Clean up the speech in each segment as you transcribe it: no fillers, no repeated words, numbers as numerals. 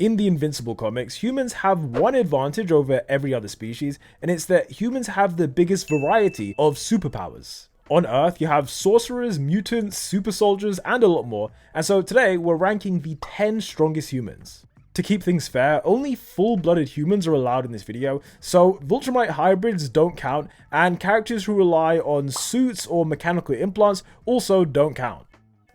In the Invincible comics, humans have one advantage over every other species, and it's that humans have the biggest variety of superpowers. On Earth, you have sorcerers, mutants, supersoldiers, and a lot more, and so today we're ranking the 10 strongest humans. To keep things fair, only full-blooded humans are allowed in this video, so Viltrumite hybrids don't count, and characters who rely on suits or mechanical implants also don't count.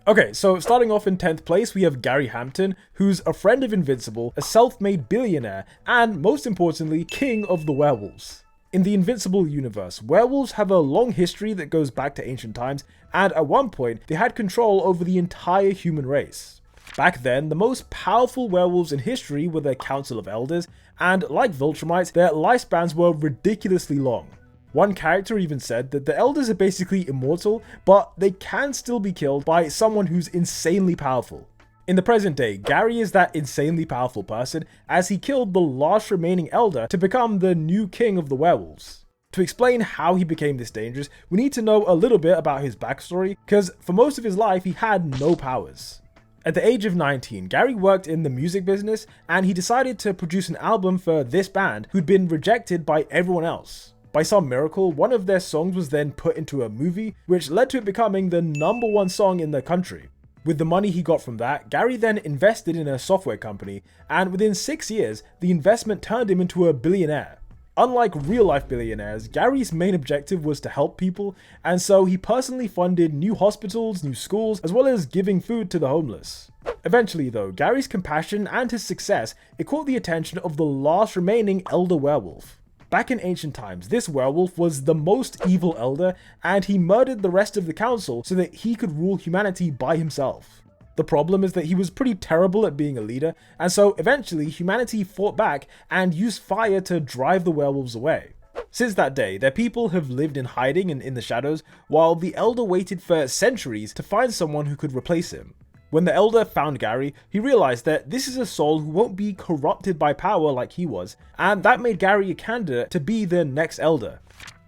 Okay, so starting off in 10th place, we have Gary Hampton, who's a friend of Invincible, a self-made billionaire, and most importantly, king of the werewolves. In the Invincible universe, werewolves have a long history that goes back to ancient times, and at one point, they had control over the entire human race. Back then, the most powerful werewolves in history were the Council of Elders, and like Viltrumites, their lifespans were ridiculously long. One character even said that the Elders are basically immortal, but they can still be killed by someone who's insanely powerful. In the present day, Gary is that insanely powerful person, as he killed the last remaining Elder to become the new king of the werewolves. To explain how he became this dangerous, we need to know a little bit about his backstory, because for most of his life he had no powers. At the age of 19, Gary worked in the music business, and he decided to produce an album for this band who'd been rejected by everyone else. By some miracle, one of their songs was then put into a movie, which led to it becoming the #1 song in the country. With the money he got from that, Gary then invested in a software company, and within 6 years, the investment turned him into a billionaire. Unlike real-life billionaires, Gary's main objective was to help people, and so he personally funded new hospitals, new schools, as well as giving food to the homeless. Eventually though, Gary's compassion and his success, it caught the attention of the last remaining elder werewolf. Back in ancient times, this werewolf was the most evil elder, and he murdered the rest of the council so that he could rule humanity by himself. The problem is that he was pretty terrible at being a leader, and so eventually humanity fought back and used fire to drive the werewolves away. Since that day, their people have lived in hiding and in the shadows, while the elder waited for centuries to find someone who could replace him. When the elder found Gary, he realized that this is a soul who won't be corrupted by power like he was, and that made Gary a candidate to be the next elder.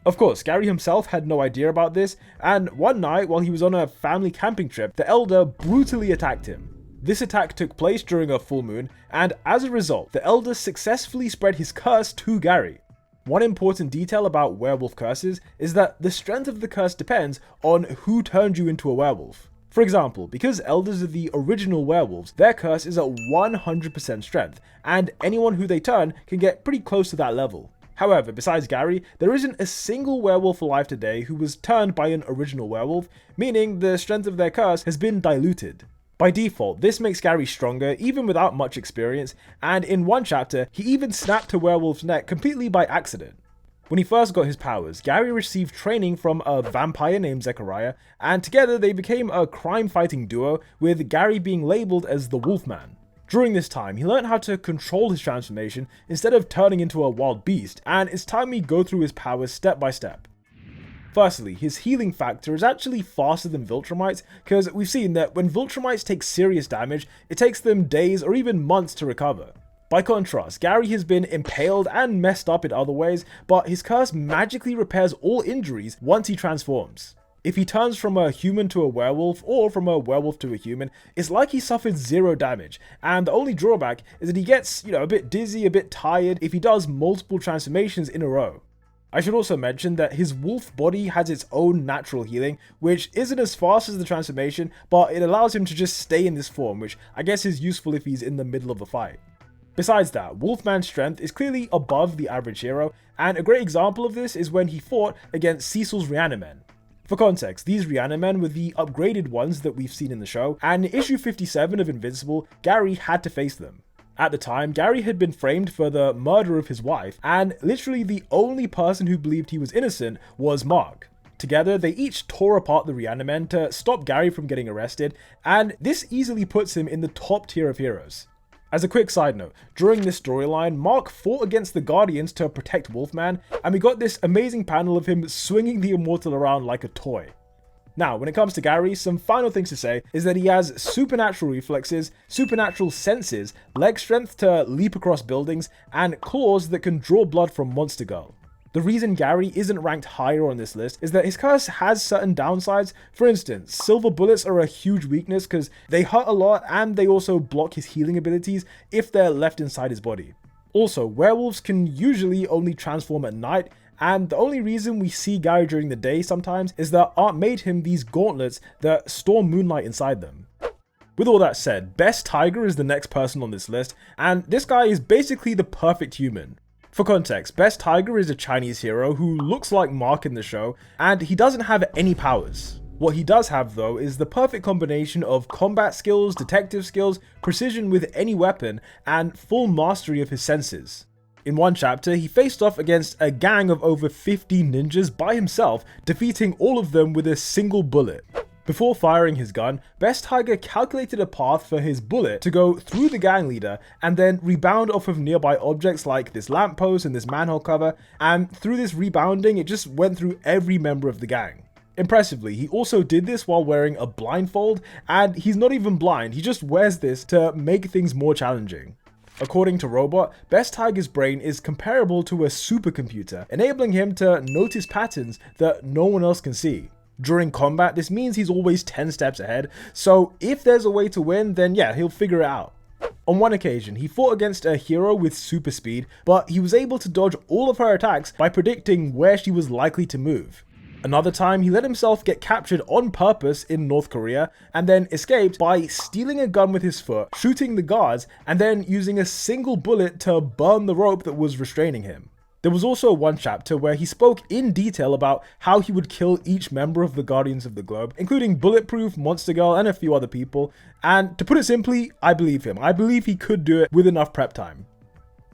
Of course, Gary himself had no idea about this, and one night while he was on a family camping trip, the elder brutally attacked him. This attack took place during a full moon, and as a result, the elder successfully spread his curse to Gary. One important detail about werewolf curses is that the strength of the curse depends on who turned you into a werewolf. For example, because elders are the original werewolves, their curse is at 100% strength, and anyone who they turn can get pretty close to that level. However, besides Gary, there isn't a single werewolf alive today who was turned by an original werewolf, meaning the strength of their curse has been diluted. By default, this makes Gary stronger even without much experience, and in one chapter, he even snapped a werewolf's neck completely by accident. When he first got his powers, Gary received training from a vampire named Zechariah, and together they became a crime-fighting duo, with Gary being labelled as the Wolfman. During this time, he learned how to control his transformation instead of turning into a wild beast, and it's time we go through his powers step by step. Firstly, his healing factor is actually faster than Viltrumites, because we've seen that when Viltrumites take serious damage, it takes them days or even months to recover. By contrast, Gary has been impaled and messed up in other ways, but his curse magically repairs all injuries once he transforms. If he turns from a human to a werewolf, or from a werewolf to a human, it's like he suffered 0 damage, and the only drawback is that he gets, a bit dizzy, a bit tired if he does multiple transformations in a row. I should also mention that his wolf body has its own natural healing, which isn't as fast as the transformation, but it allows him to just stay in this form, which I guess is useful if he's in the middle of a fight. Besides that, Wolfman's strength is clearly above the average hero, and a great example of this is when he fought against Cecil's Reanimen. For context, these Reanimen were the upgraded ones that we've seen in the show, and in issue 57 of Invincible, Gary had to face them. At the time, Gary had been framed for the murder of his wife, and literally the only person who believed he was innocent was Mark. Together, they each tore apart the Reanimen to stop Gary from getting arrested, and this easily puts him in the top tier of heroes. As a quick side note, during this storyline, Mark fought against the Guardians to protect Wolfman, and we got this amazing panel of him swinging the Immortal around like a toy. Now, when it comes to Gary, some final things to say is that he has supernatural reflexes, supernatural senses, leg strength to leap across buildings, and claws that can draw blood from Monster Girl. The reason Gary isn't ranked higher on this list is that his curse has certain downsides. For instance, silver bullets are a huge weakness because they hurt a lot and they also block his healing abilities if they're left inside his body. Also, werewolves can usually only transform at night, and the only reason we see Gary during the day sometimes is that Art made him these gauntlets that store moonlight inside them. With all that said, Best Tiger is the next person on this list, and this guy is basically the perfect human. For context, Best Tiger is a Chinese hero who looks like Mark in the show, and he doesn't have any powers. What he does have though is the perfect combination of combat skills, detective skills, precision with any weapon, and full mastery of his senses. In one chapter, he faced off against a gang of over 50 ninjas by himself, defeating all of them with a single bullet. Before firing his gun, Best Tiger calculated a path for his bullet to go through the gang leader and then rebound off of nearby objects like this lamppost and this manhole cover, and through this rebounding it just went through every member of the gang. Impressively, he also did this while wearing a blindfold, and he's not even blind, he just wears this to make things more challenging. According to Robot, Best Tiger's brain is comparable to a supercomputer, enabling him to notice patterns that no one else can see. During combat, this means he's always 10 steps ahead, so if there's a way to win, then yeah, he'll figure it out. On one occasion, he fought against a hero with super speed, but he was able to dodge all of her attacks by predicting where she was likely to move. Another time, he let himself get captured on purpose in North Korea, and then escaped by stealing a gun with his foot, shooting the guards, and then using a single bullet to burn the rope that was restraining him. There was also one chapter where he spoke in detail about how he would kill each member of the Guardians of the Globe, including Bulletproof, Monster Girl, and a few other people, and to put it simply, I believe him. I believe he could do it with enough prep time.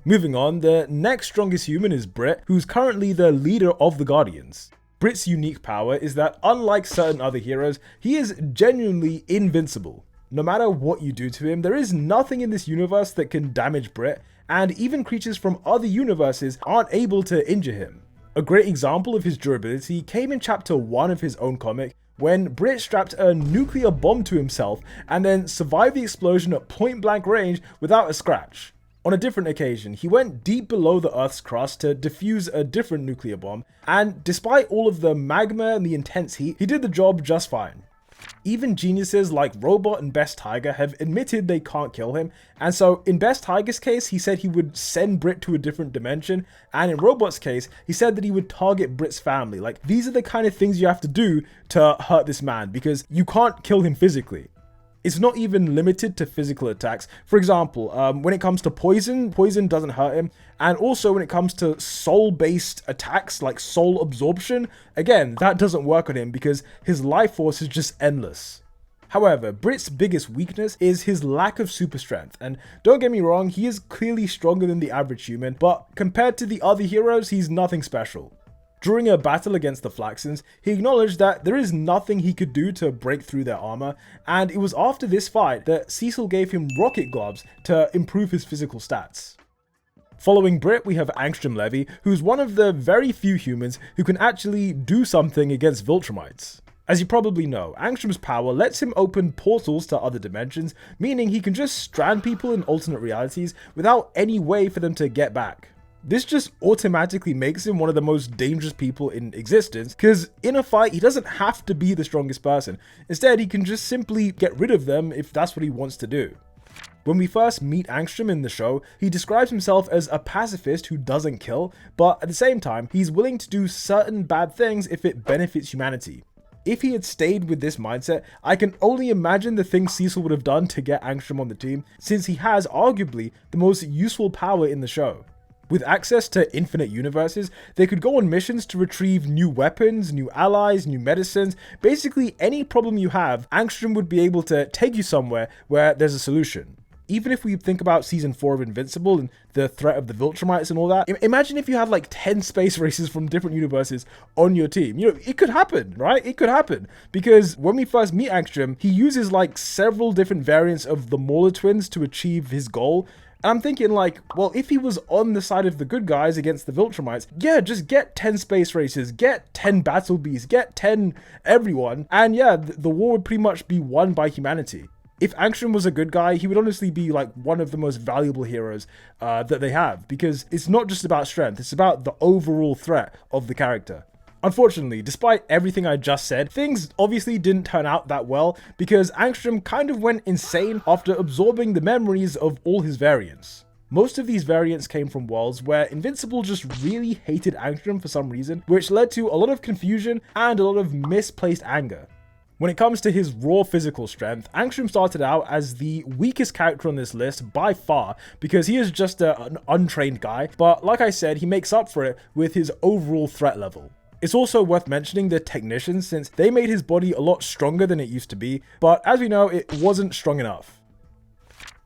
Moving on, the next strongest human is Brit, who's currently the leader of the Guardians. Brit's unique power is that, unlike certain other heroes, he is genuinely invincible. No matter what you do to him, there is nothing in this universe that can damage Brit, and even creatures from other universes aren't able to injure him. A great example of his durability came in chapter 1 of his own comic, when Brit strapped a nuclear bomb to himself and then survived the explosion at point blank range without a scratch. On a different occasion, he went deep below the Earth's crust to defuse a different nuclear bomb, and despite all of the magma and the intense heat, he did the job just fine. Even geniuses like Robot and Best Tiger have admitted they can't kill him, and so in Best Tiger's case, he said he would send Brit to a different dimension, and in Robot's case, he said that he would target Brit's family. Like, these are the kind of things you have to do to hurt this man, because you can't kill him physically. It's not even limited to physical attacks. For example, when it comes to poison doesn't hurt him. And also when it comes to soul-based attacks like soul absorption, again, that doesn't work on him because his life force is just endless. However, Brit's biggest weakness is his lack of super strength. And don't get me wrong, he is clearly stronger than the average human, but compared to the other heroes, he's nothing special. During a battle against the Flaxons, he acknowledged that there is nothing he could do to break through their armor, and it was after this fight that Cecil gave him rocket gloves to improve his physical stats. Following Brit, we have Angstrom Levy, who's one of the very few humans who can actually do something against Viltrumites. As you probably know, Angstrom's power lets him open portals to other dimensions, meaning he can just strand people in alternate realities without any way for them to get back. This just automatically makes him one of the most dangerous people in existence, because in a fight, he doesn't have to be the strongest person. Instead, he can just simply get rid of them if that's what he wants to do. When we first meet Angstrom in the show, he describes himself as a pacifist who doesn't kill, but at the same time, he's willing to do certain bad things if it benefits humanity. If he had stayed with this mindset, I can only imagine the things Cecil would have done to get Angstrom on the team, since he has arguably the most useful power in the show. With access to infinite universes, they could go on missions to retrieve new weapons, new allies, new medicines. Basically, any problem you have, Angstrom would be able to take you somewhere where there's a solution. Even if we think about season 4 of Invincible and the threat of the Viltrumites and all that, imagine if you had like 10 space races from different universes on your team. You know, it could happen, right? It could happen. Because when we first meet Angstrom, he uses like several different variants of the Mauler twins to achieve his goal. And I'm thinking like, well, if he was on the side of the good guys against the Viltrumites, yeah, just get 10 space races, get 10 battle beasts, get 10 everyone, and yeah, the war would pretty much be won by humanity. If Angstrom was a good guy, he would honestly be like one of the most valuable heroes that they have, because it's not just about strength, it's about the overall threat of the character. Unfortunately, despite everything I just said, things obviously didn't turn out that well, because Angstrom kind of went insane after absorbing the memories of all his variants. Most of these variants came from worlds where Invincible just really hated Angstrom for some reason, which led to a lot of confusion and a lot of misplaced anger. When it comes to his raw physical strength, Angstrom started out as the weakest character on this list by far, because he is just an untrained guy, but like I said, he makes up for it with his overall threat level. It's also worth mentioning the technicians, since they made his body a lot stronger than it used to be, but as we know, it wasn't strong enough.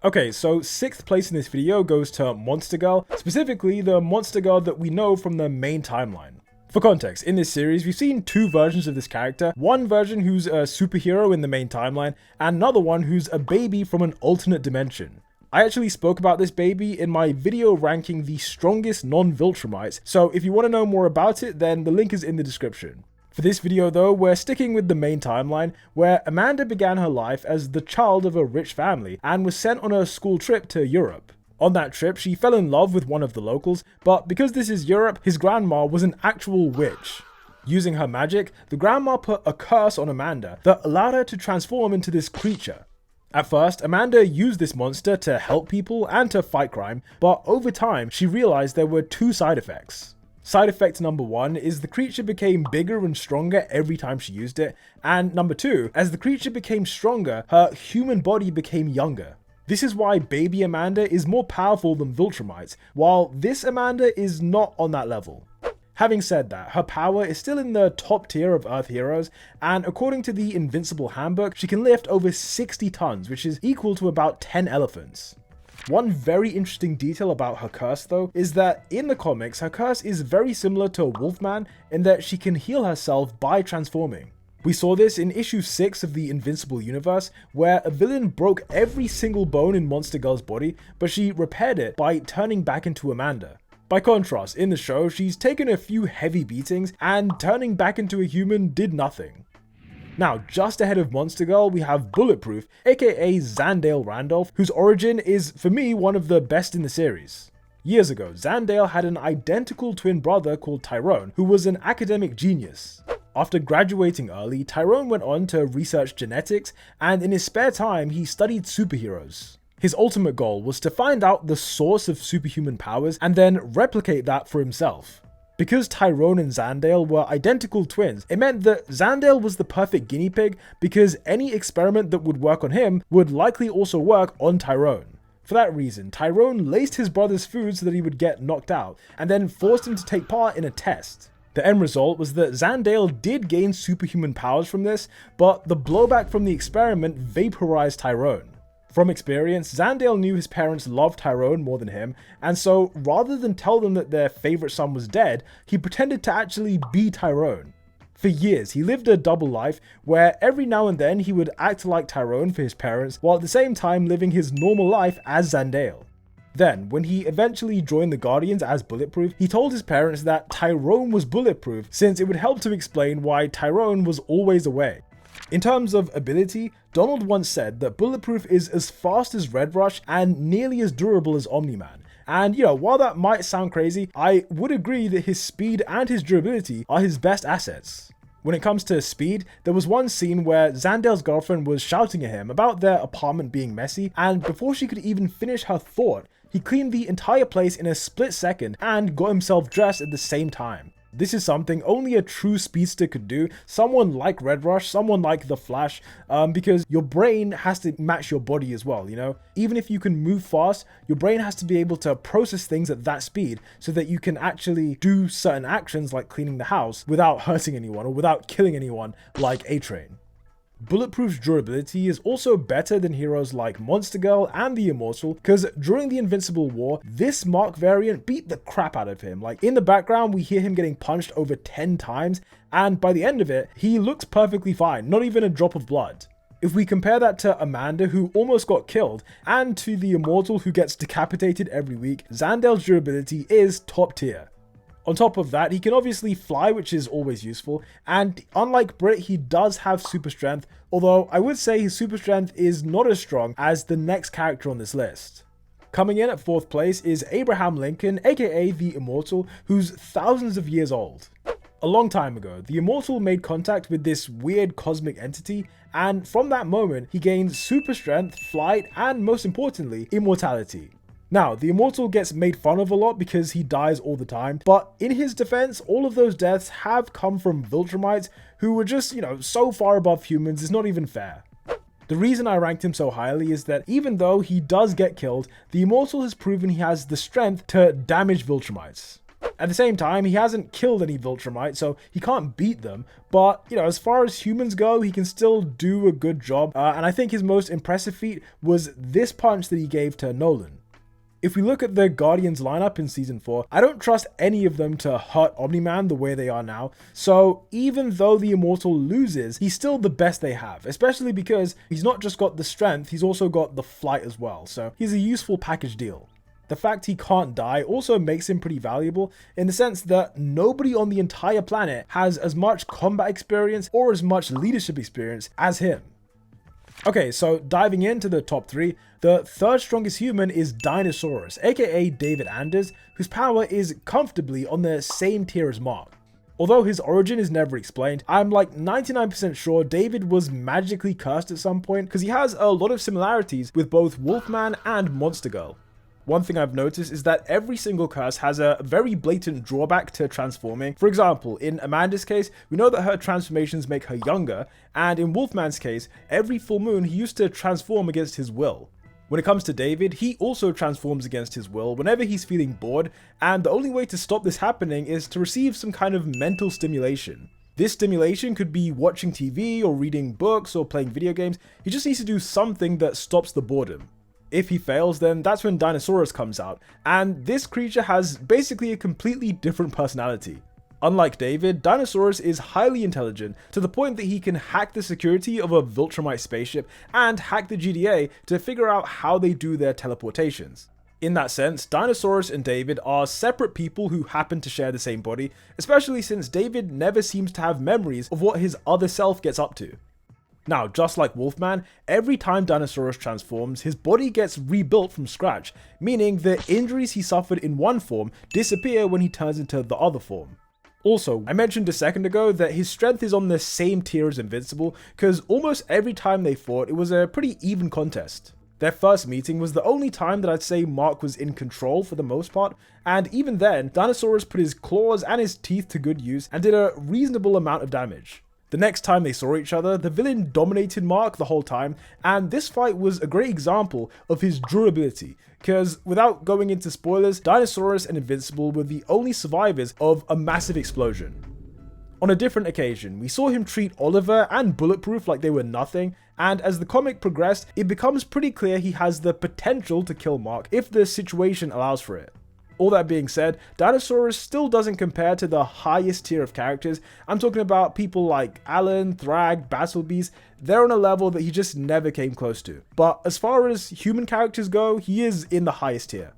Okay, so 6th place in this video goes to Monster Girl, specifically the Monster Girl that we know from the main timeline. For context, in this series, we've seen 2 versions of this character, one version who's a superhero in the main timeline, and another one who's a baby from an alternate dimension. I actually spoke about this baby in my video ranking the strongest non-Viltrumites, so if you want to know more about it, then the link is in the description. For this video though, we're sticking with the main timeline, where Amanda began her life as the child of a rich family and was sent on a school trip to Europe. On that trip, she fell in love with one of the locals, but because this is Europe, his grandma was an actual witch. Using her magic, the grandma put a curse on Amanda that allowed her to transform into this creature. At first, Amanda used this monster to help people and to fight crime, but over time, she realized there were 2 side effects. Side effect number 1 is the creature became bigger and stronger every time she used it, and number 2, as the creature became stronger, her human body became younger. This is why baby Amanda is more powerful than Viltrumites, while this Amanda is not on that level. Having said that, her power is still in the top tier of Earth heroes, and according to the Invincible handbook, she can lift over 60 tons, which is equal to about 10 elephants. One very interesting detail about her curse though, is that in the comics, her curse is very similar to Wolfman in that she can heal herself by transforming. We saw this in issue 6 of the Invincible universe, where a villain broke every single bone in Monster Girl's body, but she repaired it by turning back into Amanda. By contrast, in the show, she's taken a few heavy beatings, and turning back into a human did nothing. Now, just ahead of Monster Girl, we have Bulletproof, aka Zandale Randolph, whose origin is, for me, one of the best in the series. Years ago, Zandale had an identical twin brother called Tyrone, who was an academic genius. After graduating early, Tyrone went on to research genetics, and in his spare time, he studied superheroes. His ultimate goal was to find out the source of superhuman powers and then replicate that for himself. Because Tyrone and Zandale were identical twins, it meant that Zandale was the perfect guinea pig, because any experiment that would work on him would likely also work on Tyrone. For that reason, Tyrone laced his brother's food so that he would get knocked out, and then forced him to take part in a test. The end result was that Zandale did gain superhuman powers from this, but the blowback from the experiment vaporized Tyrone. From experience, Zandale knew his parents loved Tyrone more than him, and so rather than tell them that their favorite son was dead, he pretended to actually be Tyrone. For years, he lived a double life where every now and then he would act like Tyrone for his parents, while at the same time living his normal life as Zandale. Then, when he eventually joined the Guardians as Bulletproof, he told his parents that Tyrone was bulletproof, since it would help to explain why Tyrone was always away. In terms of ability, Donald once said that Bulletproof is as fast as Red Rush and nearly as durable as Omni-Man. And while that might sound crazy, I would agree that his speed and his durability are his best assets. When it comes to speed, there was one scene where Zandale's girlfriend was shouting at him about their apartment being messy, and before she could even finish her thought, he cleaned the entire place in a split second and got himself dressed at the same time. This is something only a true speedster could do, someone like Red Rush, someone like The Flash, because your brain has to match your body as well, Even if you can move fast, your brain has to be able to process things at that speed so that you can actually do certain actions like cleaning the house without hurting anyone or without killing anyone like A-Train. Bulletproof's durability is also better than heroes like Monster Girl and the Immortal, because during the Invincible War, this Mark variant beat the crap out of him. Like, in the background, we hear him getting punched over 10 times, and by the end of it, he looks perfectly fine, not even a drop of blood. If we compare that to Amanda, who almost got killed, and to the Immortal, who gets decapitated every week, Zandale's durability is top tier. On top of that, he can obviously fly, which is always useful, and unlike Brit, he does have super strength, although I would say his super strength is not as strong as the next character on this list. Coming in at 4th place is Abraham Lincoln, aka the Immortal, who's thousands of years old. A long time ago, the Immortal made contact with this weird cosmic entity, and from that moment, he gained super strength, flight, and most importantly, immortality. Now, the Immortal gets made fun of a lot because he dies all the time, but in his defense, all of those deaths have come from Viltrumites who were just, so far above humans, it's not even fair. The reason I ranked him so highly is that even though he does get killed, the Immortal has proven he has the strength to damage Viltrumites. At the same time, he hasn't killed any Viltrumite, so he can't beat them, but, as far as humans go, he can still do a good job, and I think his most impressive feat was this punch that he gave to Nolan. If we look at the Guardians lineup in Season 4, I don't trust any of them to hurt Omni-Man the way they are now, so even though the Immortal loses, he's still the best they have, especially because he's not just got the strength, he's also got the flight as well, so he's a useful package deal. The fact he can't die also makes him pretty valuable in the sense that nobody on the entire planet has as much combat experience or as much leadership experience as him. Okay, so diving into the top 3, the 3rd strongest human is Dinosaurus, aka David Anders, whose power is comfortably on the same tier as Mark. Although his origin is never explained, I'm like 99% sure David was magically cursed at some point because he has a lot of similarities with both Wolfman and Monster Girl. One thing I've noticed is that every single curse has a very blatant drawback to transforming. For example, in Amanda's case, we know that her transformations make her younger, and in Wolfman's case, every full moon he used to transform against his will. When it comes to David, he also transforms against his will whenever he's feeling bored, and the only way to stop this happening is to receive some kind of mental stimulation. This stimulation could be watching TV or reading books or playing video games. He just needs to do something that stops the boredom. If he fails, then that's when Dinosaurus comes out, and this creature has basically a completely different personality. Unlike David, Dinosaurus is highly intelligent to the point that he can hack the security of a Viltrumite spaceship and hack the GDA to figure out how they do their teleportations. In that sense, Dinosaurus and David are separate people who happen to share the same body, especially since David never seems to have memories of what his other self gets up to. Now, just like Wolfman, every time Dinosaurus transforms, his body gets rebuilt from scratch, meaning the injuries he suffered in one form disappear when he turns into the other form. Also, I mentioned a second ago that his strength is on the same tier as Invincible, because almost every time they fought, it was a pretty even contest. Their first meeting was the only time that I'd say Mark was in control for the most part, and even then, Dinosaurus put his claws and his teeth to good use and did a reasonable amount of damage. The next time they saw each other, the villain dominated Mark the whole time, and this fight was a great example of his durability, because without going into spoilers, Dinosaurus and Invincible were the only survivors of a massive explosion. On a different occasion, we saw him treat Oliver and Bulletproof like they were nothing, and as the comic progressed, it becomes pretty clear he has the potential to kill Mark if the situation allows for it. All that being said, Dinosaurus still doesn't compare to the highest tier of characters. I'm talking about people like Alan, Thrag, Battlebeast. They're on a level that he just never came close to. But as far as human characters go, he is in the highest tier.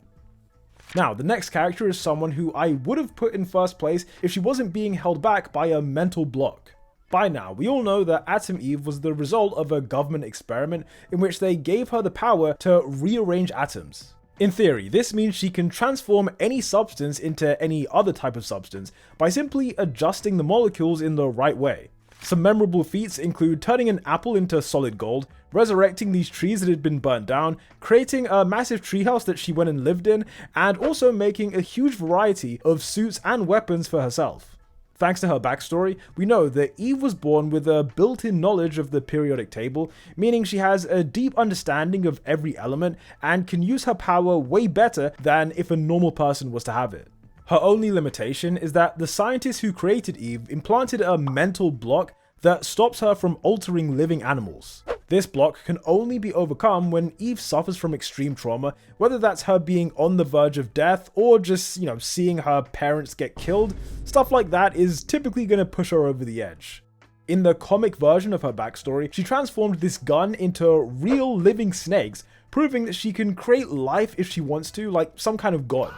Now, the next character is someone who I would have put in first place if she wasn't being held back by a mental block. By now, we all know that Atom Eve was the result of a government experiment in which they gave her the power to rearrange atoms. In theory, this means she can transform any substance into any other type of substance by simply adjusting the molecules in the right way. Some memorable feats include turning an apple into solid gold, resurrecting these trees that had been burnt down, creating a massive treehouse that she went and lived in, and also making a huge variety of suits and weapons for herself. Thanks to her backstory, we know that Eve was born with a built-in knowledge of the periodic table, meaning she has a deep understanding of every element and can use her power way better than if a normal person was to have it. Her only limitation is that the scientists who created Eve implanted a mental block that stops her from altering living animals. This block can only be overcome when Eve suffers from extreme trauma, whether that's her being on the verge of death or just, seeing her parents get killed. Stuff like that is typically going to push her over the edge. In the comic version of her backstory, she transformed this gun into real living snakes, proving that she can create life if she wants to, like some kind of god.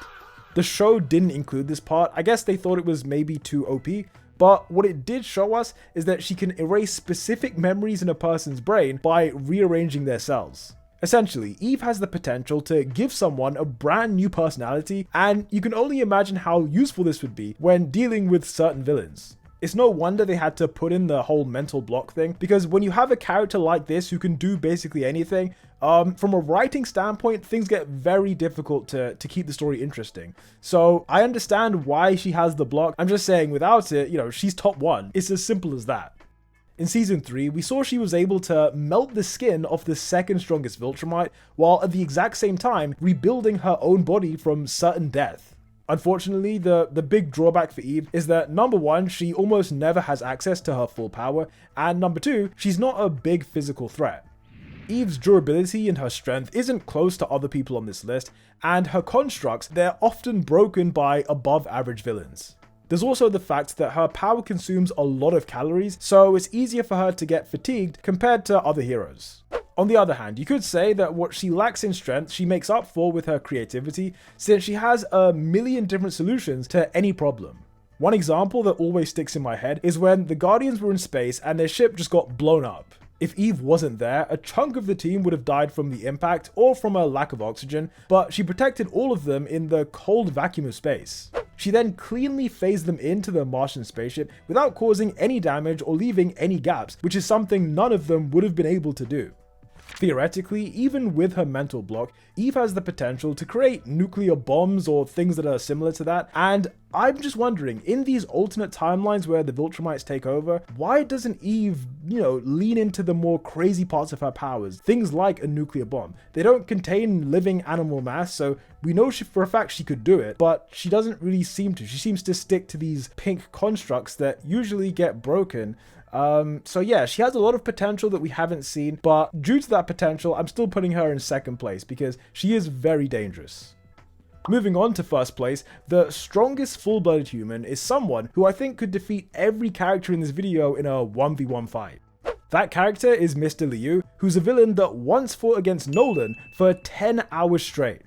The show didn't include this part. I guess they thought it was maybe too OP, but what it did show us is that she can erase specific memories in a person's brain by rearranging their cells. Essentially, Eve has the potential to give someone a brand new personality, and you can only imagine how useful this would be when dealing with certain villains. It's no wonder they had to put in the whole mental block thing, because when you have a character like this who can do basically anything, from a writing standpoint, things get very difficult to keep the story interesting. So I understand why she has the block. I'm just saying without it, she's top 1. It's as simple as that. In season 3, we saw she was able to melt the skin of the second strongest Viltrumite, while at the exact same time rebuilding her own body from certain death. Unfortunately, the big drawback for Eve is that number 1, she almost never has access to her full power, and number 2, she's not a big physical threat. Eve's durability and her strength isn't close to other people on this list, and her constructs, they're often broken by above average villains. There's also the fact that her power consumes a lot of calories, so it's easier for her to get fatigued compared to other heroes. On the other hand, you could say that what she lacks in strength, she makes up for with her creativity, since she has a million different solutions to any problem. One example that always sticks in my head is when the Guardians were in space and their ship just got blown up. If Eve wasn't there, a chunk of the team would have died from the impact or from a lack of oxygen, but she protected all of them in the cold vacuum of space. She then cleanly phased them into the Martian spaceship without causing any damage or leaving any gaps, which is something none of them would have been able to do. Theoretically, even with her mental block, Eve has the potential to create nuclear bombs or things that are similar to that, and I'm just wondering, in these alternate timelines where the Viltrumites take over, why doesn't Eve, lean into the more crazy parts of her powers? Things like a nuclear bomb. They don't contain living animal mass, so we know for a fact she could do it, but she doesn't really seem to. She seems to stick to these pink constructs that usually get broken. So yeah, she has a lot of potential that we haven't seen, but due to that potential, I'm still putting her in second place because she is very dangerous. Moving on to first place, the strongest full-blooded human is someone who I think could defeat every character in this video in a 1v1 fight. That character is Mr. Liu, who's a villain that once fought against Nolan for 10 hours straight.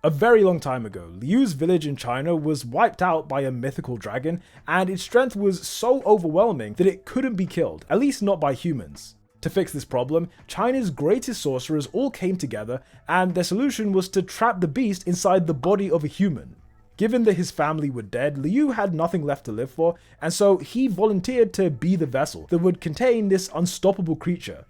A very long time ago, Liu's village in China was wiped out by a mythical dragon, and its strength was so overwhelming that it couldn't be killed, at least not by humans. To fix this problem, China's greatest sorcerers all came together, and their solution was to trap the beast inside the body of a human. Given that his family were dead, Liu had nothing left to live for, and so he volunteered to be the vessel that would contain this unstoppable creature.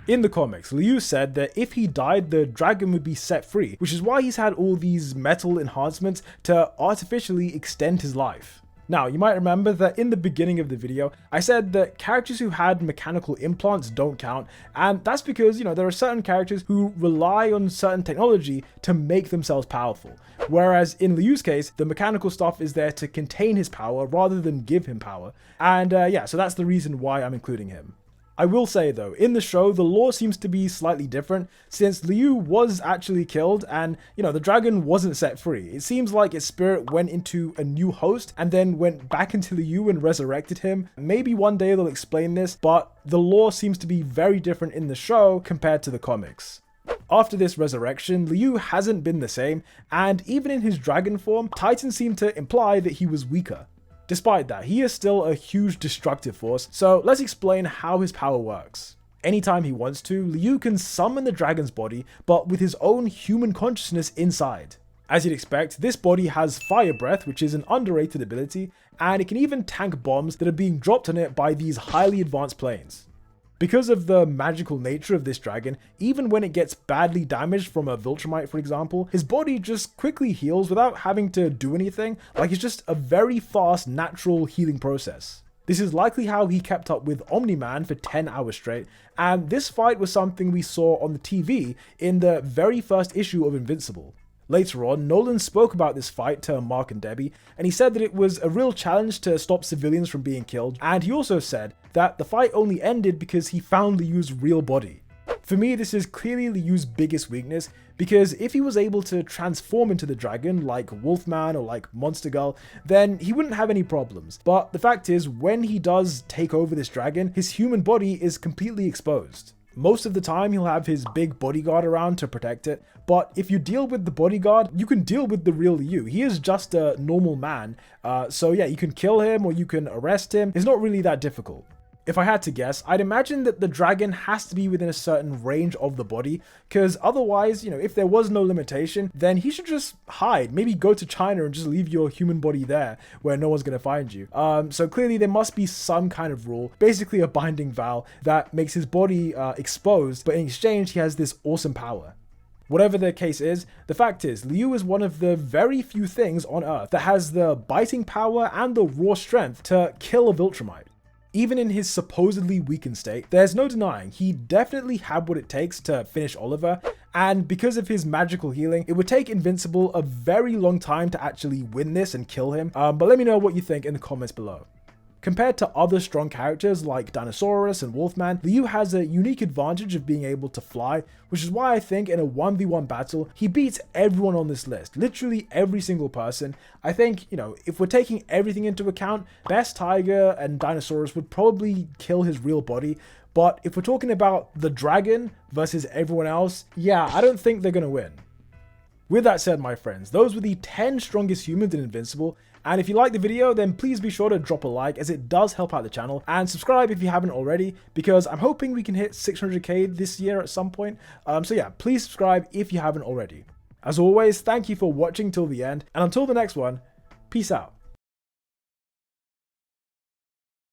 In the comics, Liu said that if he died, the dragon would be set free, which is why he's had all these metal enhancements to artificially extend his life. Now, you might remember that in the beginning of the video, I said that characters who had mechanical implants don't count, and that's because, there are certain characters who rely on certain technology to make themselves powerful. Whereas in Liu's case, the mechanical stuff is there to contain his power rather than give him power. And so that's the reason why I'm including him. I will say though, in the show, the lore seems to be slightly different, since Liu was actually killed and, the dragon wasn't set free. It seems like its spirit went into a new host and then went back into Liu and resurrected him. Maybe one day they'll explain this, but the lore seems to be very different in the show compared to the comics. After this resurrection, Liu hasn't been the same, and even in his dragon form, Titans seem to imply that he was weaker. Despite that, he is still a huge destructive force, so let's explain how his power works. Anytime he wants to, Liu can summon the dragon's body, but with his own human consciousness inside. As you'd expect, this body has fire breath, which is an underrated ability, and it can even tank bombs that are being dropped on it by these highly advanced planes. Because of the magical nature of this dragon, even when it gets badly damaged from a Viltrumite, for example, his body just quickly heals without having to do anything, like it's just a very fast, natural healing process. This is likely how he kept up with Omni-Man for 10 hours straight, and this fight was something we saw on the TV in the very first issue of Invincible. Later on, Nolan spoke about this fight to Mark and Debbie, and he said that it was a real challenge to stop civilians from being killed, and he also said that the fight only ended because he found Liu's real body. For me, this is clearly Liu's biggest weakness, because if he was able to transform into the dragon, like Wolfman or like Monster Girl, then he wouldn't have any problems. But the fact is, when he does take over this dragon, his human body is completely exposed. Most of the time, he'll have his big bodyguard around to protect it, but if you deal with the bodyguard, you can deal with the real Liu. He is just a normal man, so yeah, you can kill him or you can arrest him. It's not really that difficult. If I had to guess, I'd imagine that the dragon has to be within a certain range of the body, because otherwise, if there was no limitation, then he should just hide. Maybe go to China and just leave your human body there where no one's going to find you. So clearly there must be some kind of rule, basically a binding vow that makes his body exposed, but in exchange he has this awesome power. Whatever the case is, the fact is, Liu is one of the very few things on Earth that has the biting power and the raw strength to kill a Viltrumite. Even in his supposedly weakened state, there's no denying he definitely had what it takes to finish Oliver, and because of his magical healing, it would take Invincible a very long time to actually win this and kill him, but let me know what you think in the comments below. Compared to other strong characters like Dinosaurus and Wolfman, Liu has a unique advantage of being able to fly, which is why I think in a 1v1 battle, he beats everyone on this list, literally every single person. I think, if we're taking everything into account, Best Tiger and Dinosaurus would probably kill his real body, but if we're talking about the dragon versus everyone else, yeah, I don't think they're gonna win. With that said, my friends, those were the 10 strongest humans in Invincible, and if you liked the video, then please be sure to drop a like as it does help out the channel, and subscribe if you haven't already, because I'm hoping we can hit 600k this year at some point. So yeah, please subscribe if you haven't already. As always, thank you for watching till the end, and until the next one, peace out.